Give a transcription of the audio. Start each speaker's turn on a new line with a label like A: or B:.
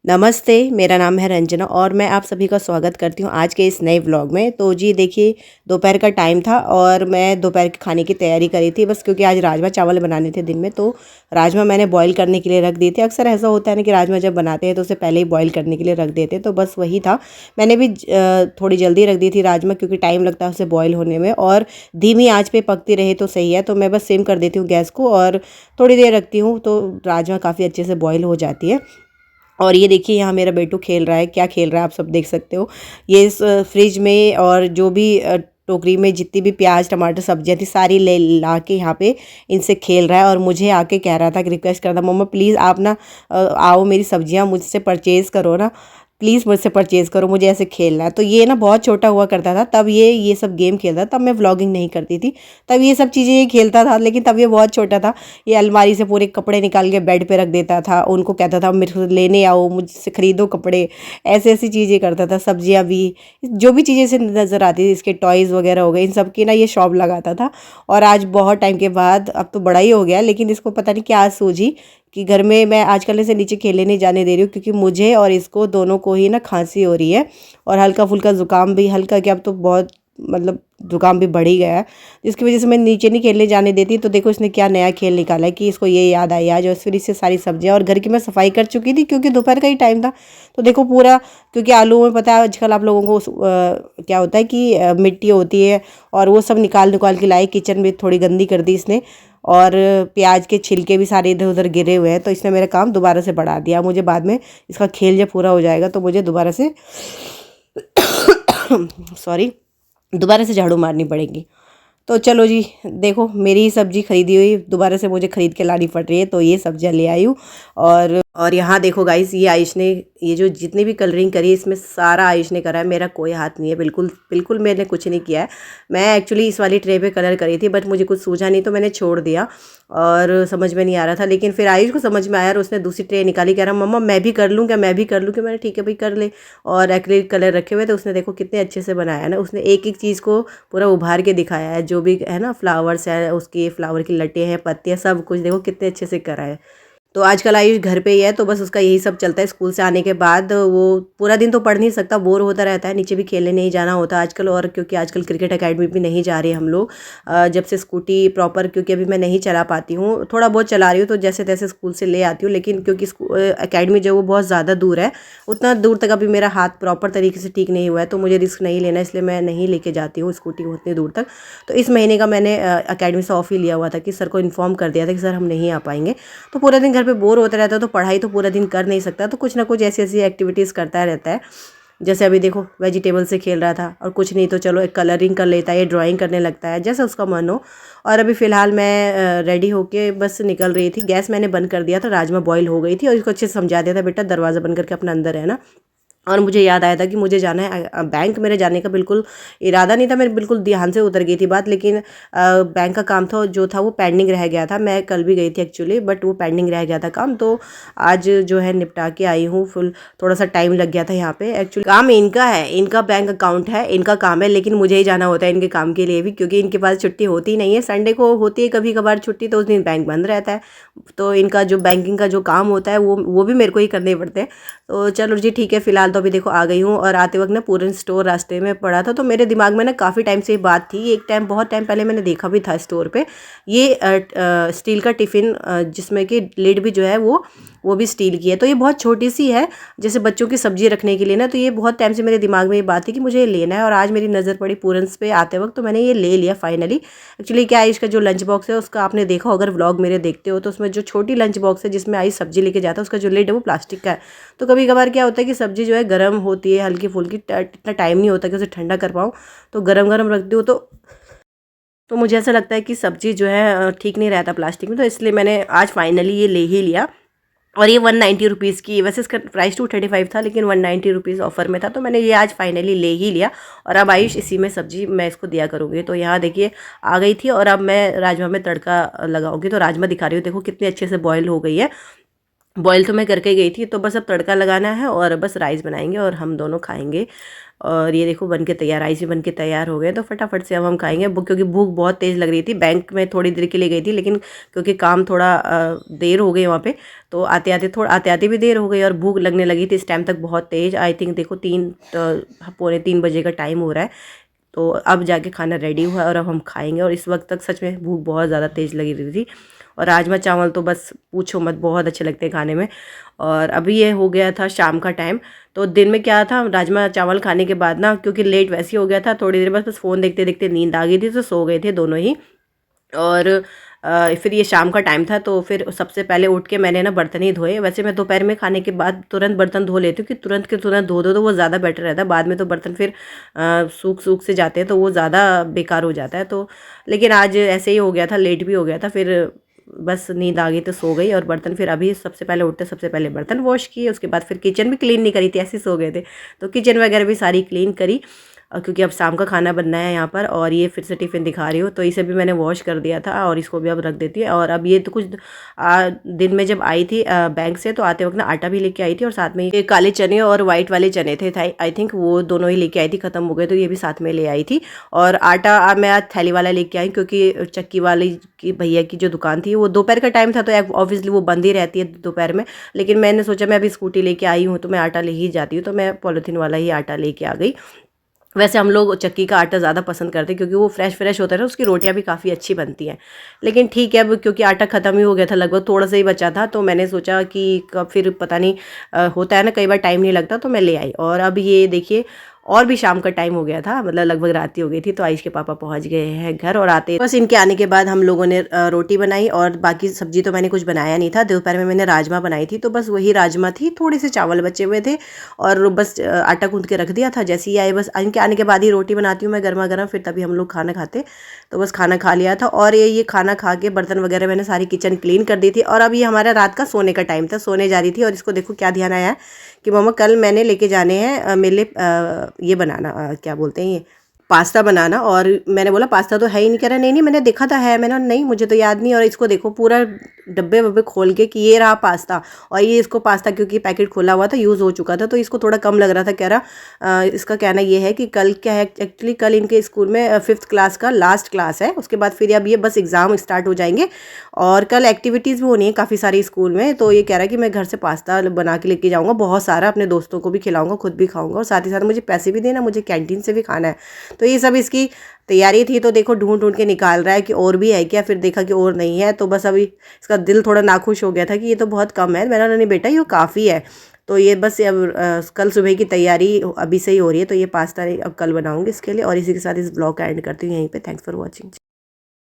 A: नमस्ते, मेरा नाम है रंजना और मैं आप सभी का स्वागत करती हूँ आज के इस नए व्लॉग में। तो जी देखिए, दोपहर का टाइम था और मैं दोपहर के खाने की तैयारी करी थी बस, क्योंकि आज राजमा चावल बनाने थे दिन में। तो राजमा मैंने बॉईल करने के लिए रख दिए थे। अक्सर ऐसा होता है ना कि राजमा जब बनाते हैं तो उसे पहले ही बॉईल करने के लिए रख देते हैं, तो बस वही था। मैंने भी थोड़ी जल्दी रख दी थी राजमा, क्योंकि टाइम लगता है उसे बॉयल होने में, और धीमी आँच पर पकती रहे तो सही है। तो मैं बस सिम कर देती हूँ गैस को और थोड़ी देर रखती हूँ, तो राजमा काफ़ी अच्छे से बॉयल हो जाती है। और ये देखिए, यहाँ मेरा बेटू खेल रहा है। क्या खेल रहा है आप सब देख सकते हो। ये इस फ्रिज में और जो भी टोकरी में जितनी भी प्याज टमाटर सब्जियां थी सारी ले ला के यहाँ पे इनसे खेल रहा है, और मुझे आके कह रहा था कि रिक्वेस्ट कर रहा था, मम्मा प्लीज़ आप ना आओ, मेरी सब्जियां मुझसे परचेज़ करो ना, प्लीज़ मुझसे परचेज़ करो, मुझे ऐसे खेलना है। तो ये ना बहुत छोटा हुआ करता था तब ये सब गेम खेलता था, तब मैं व्लॉगिंग नहीं करती थी, तब ये सब चीज़ें ये खेलता था, लेकिन तब ये बहुत छोटा था। ये अलमारी से पूरे कपड़े निकाल के बेड पे रख देता था, उनको कहता था मेरे को लेने आओ, मुझसे ख़रीदो कपड़े, ऐसी ऐसी चीज़ें करता था। सब्जियाँ भी, जो भी चीज़ें इसे नज़र आती थी, इसके टॉयज़ वगैरह हो गए, इन सब की ना ये शॉप लगाता था। और आज बहुत टाइम के बाद, अब तो बड़ा ही हो गया, लेकिन इसको पता नहीं क्या सूझी कि घर में मैं आजकल इसे नीचे खेलने नहीं जाने दे रही हूँ, क्योंकि मुझे और इसको दोनों को ही ना खांसी हो रही है, और हल्का फुल्का ज़ुकाम भी, हल्का क्या, अब तो बहुत मतलब ज़ुकाम भी बढ़ ही गया है, जिसकी वजह से मैं नीचे नहीं खेलने जाने देती। तो देखो इसने क्या नया खेल निकाला है कि इसको ये याद आई आज, और फिर इससे सारी सब्जियां, और घर की मैं सफाई कर चुकी थी क्योंकि दोपहर का ही टाइम था। तो देखो पूरा, क्योंकि आलू में पता है आजकल आप लोगों को क्या होता है कि मिट्टी होती है, और वो सब निकाल निकाल के लाए, किचन में थोड़ी गंदी कर दी इसने, और प्याज के छिलके भी सारे इधर उधर गिरे हुए हैं। तो इसने मेरा काम दोबारा से बढ़ा दिया। मुझे बाद में इसका खेल जब पूरा हो जाएगा तो मुझे दोबारा से सॉरी, दोबारा से झाड़ू मारनी पड़ेगी। तो चलो जी, देखो मेरी ही सब्जी खरीदी हुई दोबारा से मुझे खरीद के लानी पड़ रही है, तो ये सब्जियां ले आई हूँ। और यहाँ देखो गाइस, ये आयुष ने, ये जो जितनी भी कलरिंग करी है इसमें सारा आयुष ने करा है, मेरा कोई हाथ नहीं है, बिल्कुल बिल्कुल मैंने कुछ नहीं किया है। मैं एक्चुअली इस वाली ट्रे पे कलर करी थी, बट मुझे कुछ सूझा नहीं तो मैंने छोड़ दिया, और समझ में नहीं आ रहा था। लेकिन फिर आयुष को समझ में आया और उसने दूसरी ट्रे निकाली, कह रहा मम्मा मैं भी कर लूँ क्या, मैं भी कर लूँ क्या। मैंने ठीक है भाई कर ले। और एक्रिलिक कलर रखे हुए थे, उसने देखो कितने अच्छे से बनाया ना, उसने एक एक चीज़ को पूरा उभार के दिखाया है, जो भी है ना, फ्लावर्स है, उसकी फ्लावर की लटें हैं, पत्तियाँ, सब कुछ देखो कितने अच्छे से करा है। तो आजकल आयुष घर पे ही है, तो बस उसका यही सब चलता है। स्कूल से आने के बाद वो पूरा दिन तो पढ़ नहीं सकता, बोर होता रहता है, नीचे भी खेलने नहीं जाना होता आजकल। और क्योंकि आजकल क्रिकेट एकेडमी भी नहीं जा रहे हम लोग, जब से स्कूटी प्रॉपर, क्योंकि अभी मैं नहीं चला पाती हूँ, थोड़ा बहुत चला रही हूँ, तो जैसे तैसे स्कूल से ले आती हूँ, लेकिन क्योंकि एकेडमी जो वो बहुत ज़्यादा दूर है, उतना दूर तक अभी मेरा हाथ प्रॉपर तरीके से ठीक नहीं हुआ है, तो मुझे रिस्क नहीं लेना, इसलिए मैं नहीं लेके जाती हूँ स्कूटी उतनी दूर तक। तो इस महीने का मैंने एकेडमी से ऑफ ही लिया हुआ था, कि सर को इन्फॉर्म कर दिया था कि सर हम नहीं आ पाएंगे। तो पूरा दिन घर पे बोर होता रहता है, तो पढ़ाई तो पूरा दिन कर नहीं सकता, तो कुछ ना कुछ ऐसी ऐसी एक्टिविटीज़ करता रहता है। जैसे अभी देखो वेजिटेबल से खेल रहा था, और कुछ नहीं तो चलो एक कलरिंग कर लेता है, ये ड्राइंग करने लगता है, जैसा उसका मन हो। और अभी फ़िलहाल मैं रेडी होके बस निकल रही थी। गैस मैंने बंद कर दिया था, राजमा बॉईल हो गई थी, और इसको अच्छे से समझा दिया था, बेटा दरवाज़ा बंद करके अपना अंदर है ना। और मुझे याद आया था कि मुझे जाना है बैंक। मेरे जाने का बिल्कुल इरादा नहीं था, मेरे बिल्कुल ध्यान से उतर गई थी बात, लेकिन बैंक का काम था जो था वो पेंडिंग रह गया था। मैं कल भी गई थी एक्चुअली, बट वो पेंडिंग रह गया था काम, तो आज जो है निपटा के आई हूँ फुल। थोड़ा सा टाइम लग गया था यहाँ पे, एक्चुअली काम इनका है, इनका बैंक अकाउंट है, इनका काम है, लेकिन मुझे ही जाना होता है इनके काम के लिए भी, क्योंकि इनके पास छुट्टी होती नहीं है। संडे को होती है कभी कभार छुट्टी, तो उस दिन बैंक बंद रहता है, तो इनका जो बैंकिंग का जो काम होता है वो भी मेरे को ही करने पड़ते हैं। तो चलो जी ठीक है, फिलहाल तो अभी देखो आ गई हूँ। और आते वक्त ना पूरन स्टोर रास्ते में पड़ा था, तो मेरे दिमाग में ना काफ़ी टाइम से ये बात थी, एक टाइम बहुत टाइम पहले मैंने देखा भी था स्टोर पे, ये स्टील का टिफ़िन, जिसमें कि लिड भी जो है वो भी स्टील की है। तो ये बहुत छोटी सी है, जैसे बच्चों की सब्जी रखने के लिए ना। तो ये बहुत टाइम से मेरे दिमाग में ये बात थी कि मुझे ये लेना है, और आज मेरी नज़र पड़ी पूरन्स पे आते वक्त, तो मैंने ये ले लिया फाइनली। एक्चुअली क्या है, इसका जो लंच बॉक्स है उसका आपने देखा हो, अगर व्लॉग मेरे देखते हो, तो उसमें जो छोटी लंच बॉक्स है जिसमें आई सब्जी लेके जाता है, उसका जो लिड है वो प्लास्टिक का है। तो कभी कभार क्या होता है कि सब्जी जो है गर्म होती है, हल्की फुल्की, इतना टाइम नहीं होता कि उसे ठंडा कर पाऊँ, तो गरम गरम रखती हूँ, तो मुझे ऐसा लगता है कि सब्जी जो है ठीक नहीं रहता प्लास्टिक में, तो इसलिए मैंने आज फाइनली ये ले ही लिया। और ये 190 रुपीज़ की, वैसे इसका प्राइस 235 था, लेकिन 190 रुपीज़ ऑफर में था, तो मैंने ये आज फाइनली ले ही लिया। और अब आयुष इसी में सब्जी मैं इसको दिया करूँगी। तो यहाँ देखिए आ गई थी, और अब मैं राजमा में तड़का लगाऊंगी। तो राजमा दिखा रही हूँ, देखो कितनी अच्छे से बॉयल हो गई है। बॉईल तो मैं करके गई थी, तो बस अब तड़का लगाना है और बस राइस बनाएंगे और हम दोनों खाएंगे। और ये देखो बन के तैयार, राइस भी बन के तैयार हो गए, तो फटाफट से अब हम खाएंगे क्योंकि भूख बहुत तेज़ लग रही थी। बैंक में थोड़ी देर के लिए गई थी, लेकिन क्योंकि काम थोड़ा देर हो गई वहाँ पे, तो आते आते भी देर हो गई और भूख लगने लगी थी इस टाइम तक बहुत तेज़। आई थिंक देखो 3 पौने 3 बजे का टाइम हो रहा है, तो अब जाके खाना रेडी हुआ और अब हम खाएंगे। और इस वक्त तक सच में भूख बहुत ज़्यादा तेज़ लगी रही थी। और राजमा चावल तो बस पूछो मत, बहुत अच्छे लगते हैं खाने में। और अभी ये हो गया था शाम का टाइम, तो दिन में क्या था, राजमा चावल खाने के बाद ना, क्योंकि लेट वैसे ही हो गया था, थोड़ी देर बस फ़ोन देखते देखते नींद आ गई थी, तो सो गए थे दोनों ही। और फिर ये शाम का टाइम था, तो फिर सबसे पहले उठ के मैंने ना बर्तन ही धोए। वैसे मैं दोपहर में खाने के बाद तुरंत बर्तन धो लेती हूँ कि तुरंत के तुरंत धो दो तो वो ज़्यादा बेटर रहता है। बाद में तो बर्तन फिर सूख सूख से जाते हैं, तो वो ज़्यादा बेकार हो जाता है। तो लेकिन आज ऐसे ही हो गया था, लेट भी हो गया था, फिर बस नींद आ गई तो सो गई। और बर्तन फिर अभी सबसे पहले उठते सबसे पहले बर्तन वॉश किए, उसके बाद फिर किचन भी क्लीन नहीं करी थी, ऐसे सो गए थे, तो किचन वगैरह भी सारी क्लीन करी। क्योंकि अब शाम का खाना बनना है यहाँ पर। और ये फिर से टिफ़िन दिखा रही हूँ, तो इसे भी मैंने वॉश कर दिया था और इसको भी अब रख देती है। और अब ये तो कुछ दिन में जब आई थी बैंक से, तो आते वक्त ना आटा भी लेके आई थी, और साथ में ये काले चने और वाइट वाले चने थे आई थिंक, वो दोनों ही लेके आई थी, ख़त्म हो गए तो ये भी साथ में ले आई थी। और आटा अब मैं आज थैली वाला लेके आई, क्योंकि चक्की वाली की भैया की जो दुकान थी वो दोपहर का टाइम था, तो ऑब्वियसली वो बंद ही रहती है दोपहर में। लेकिन मैंने सोचा मैं अभी स्कूटी लेके आई हूँ तो मैं आटा ले ही जाती हूँ, तो मैं पॉलीथीन वाला ही आटा लेके आ गई। वैसे हम लोग चक्की का आटा ज़्यादा पसंद करते हैं, क्योंकि वो फ्रेश फ्रेश होता है ना, उसकी रोटियां भी काफ़ी अच्छी बनती हैं। लेकिन ठीक है, अब क्योंकि आटा ख़त्म ही हो गया था, लगभग थोड़ा सा ही बचा था, तो मैंने सोचा कि कब फिर पता नहीं होता है ना, कई बार टाइम नहीं लगता, तो मैं ले आई। और अब ये देखिए, और भी शाम का टाइम हो गया था, मतलब लगभग रात ही हो गई थी, तो आयुष के पापा पहुंच गए हैं घर। और आते बस इनके आने के बाद हम लोगों ने रोटी बनाई, और बाकी सब्जी तो मैंने कुछ बनाया नहीं था। दोपहर में मैंने राजमा बनाई थी, तो बस वही राजमा थी, थोड़े से चावल बचे हुए थे, और बस आटा गूंथ के रख दिया था। जैसे ही आए, बस इनके आने के बाद ही रोटी बनाती हूँ मैं गर्मा गर्म, फिर तभी हम लोग खाना खाते। तो बस खाना खा लिया था, और ये खाना खा के बर्तन वगैरह मैंने सारी किचन क्लीन कर दी थी। और अब ये हमारा रात का सोने का टाइम था, सोने जा रही थी। और इसको देखो क्या ध्यान आया कि मम्मा कल मैंने लेके जाने हैं मेरे लिए ये बनाना, क्या बोलते हैं, ये पास्ता बनाना। और मैंने बोला पास्ता तो है ही नहीं, कह रहा नहीं नहीं मैंने देखा था है, मैंने नहीं मुझे तो याद नहीं। और इसको देखो पूरा डब्बे वब्बे खोल के कि ये रहा पास्ता। और ये इसको पास्ता, क्योंकि पैकेट खोला हुआ था, यूज़ हो चुका था, तो इसको थोड़ा कम लग रहा था। कह रहा इसका कहना ये है कि कल क्या है, एक्चुअली कल इनके स्कूल में 5th क्लास का लास्ट क्लास है, उसके बाद फिर अब ये बस एग्ज़ाम स्टार्ट हो जाएंगे। और कल एक्टिविटीज़ भी होनी है काफ़ी सारी स्कूल में, तो ये कह रहा है कि मैं घर से पास्ता बना के लेके जाऊँगा बहुत सारा, अपने दोस्तों को भी खिलाऊँगा, खुद भी खाऊँगा, और साथ ही साथ मुझे पैसे भी देना, मुझे कैंटीन से भी खाना है। तो ये सब इसकी तैयारी थी। तो देखो ढूंढ ढूंढ के निकाल रहा है कि और भी है क्या, फिर देखा कि और नहीं है, तो बस अभी इसका दिल थोड़ा नाखुश हो गया था कि ये तो बहुत कम है। मैंने नहीं बेटा ये काफ़ी है। तो ये बस अब कल सुबह की तैयारी अभी से ही हो रही है, तो ये पास्ता अब कल बनाऊंगी इसके लिए। और इसी के साथ इस ब्लॉग का एंड करती हूँ यहीं पे। Thanks for watching.